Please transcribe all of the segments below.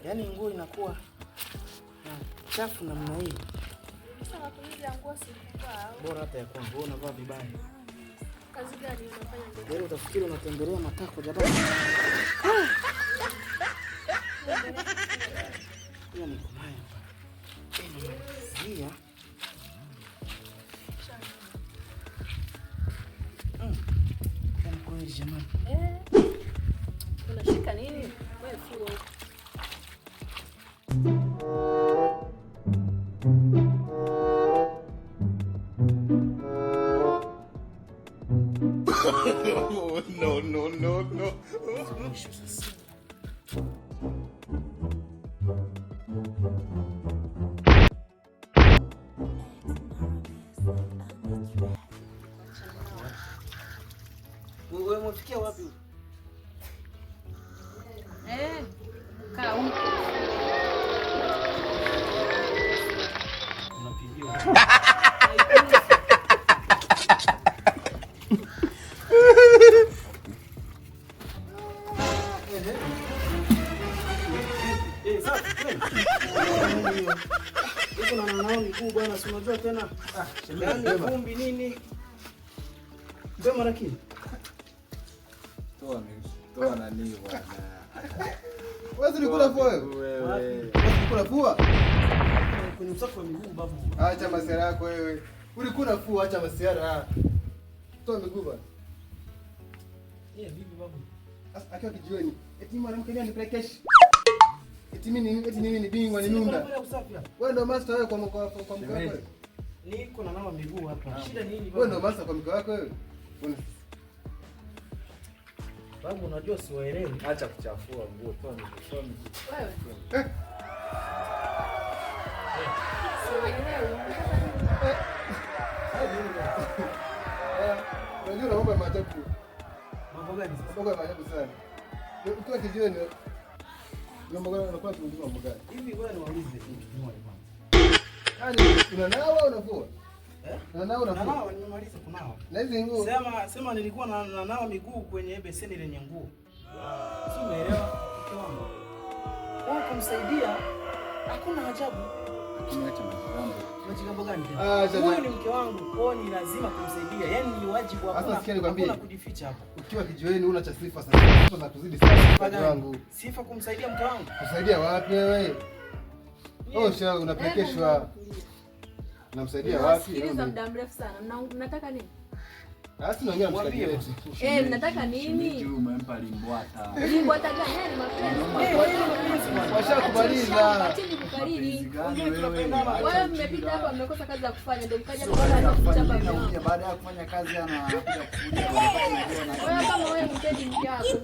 Yaani nguo inakuwa chafu namna hii. Sasa matumizi ya nguo si kuvaa. Bora hata ya kwangu wewe unavaa vibaya. Kazi gani unafanya ndio? Wewe utafikiri unatembelea matako jamani. Hiyo ni kubaya. Zia. Kwa kweli jamani. Unashika nini? Wewe fuo. No. Wewe umefikia wapi? Kaa huko. Unapigiwa. Miguu bwana, si unajua tena. Yaani vumbi nini? Ndio marakini. Toa nani bwana. Wewe ulikula fua wewe? Wapi? Ulikula fua? Kwenye usafi wa miguu babu. Acha masiara yako wewe. Ulikula fua, acha masiara. Toa miguu bwana. Vipi babu? Akiwa kijiweni. Eti mwanamke ni anipelekesha. Eti mimi ni bingwa ni nunda. Wewe ndo master wewe kwa mko wako. Niko na nawa miguu hapa. Shida nini babu? Wewe ndo master kwa mko wako wewe. Babu unajua siwaelewi. Acha kuchafua nguo, toa miguu. Wewe. Unajua mambo ya maajabu. Mambo gani? Mambo ya maajabu sana. Ukiwa kijiweni mambo gani unakuwa tunajua mambo gani? Hivi wewe niwaulize kitu kimoja kwanza. Yaani unanawa unafua? Unanawa unafua? Nanawa nimemaliza kunawa. Na hizi nguo. Sema nilikuwa nanawa miguu kwenye beseni lenye nguo. Si umeelewa? Wewe kumsaidia hakuna ajabu. Acha mambo. Majigambo gani tena? Huyu ni mke wangu, kwa ni lazima kumsaidia. Yaani ni wajibu wako. Sasa sikia nikwambie. Hakuna kujificha hapa. Ukiwa kijiweni una cha sifa sana. Sifa za kuzidi sana mke wangu. Sifa kumsaidia mke wangu. Kusaidia wapi wewe? Osha unapelekeshwa. Unamsaidia wapi? Sikiliza muda mrefu sana. Mnataka nini? Basi naongea mshikaji wetu. Mnataka nini? Umempa limbwata. Limbwata gani? Yaani mapenzi. Washakubaliza. Chini kukariri. Wewe mmepita hapa mmekosa kazi ya kufanya ndio mkaja kuona kuchapa mimi. Baada ya kufanya kazi anakuja kukuja. Wewe kama wewe mtendi mke wako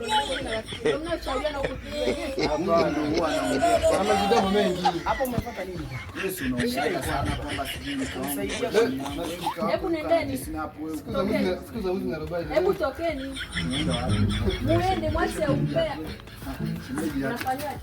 ndio mnashauriana huko kidogo. Hapa ndio huwa anaongea. Kama vidomo mengi. hapo umepata nini? Yesu unaongea sana kwamba sijui Kumsaidia Hebu nendeni. Siku za wizi na robai. Hebu tokeni. Muende mwache umbea. Unafanyaje?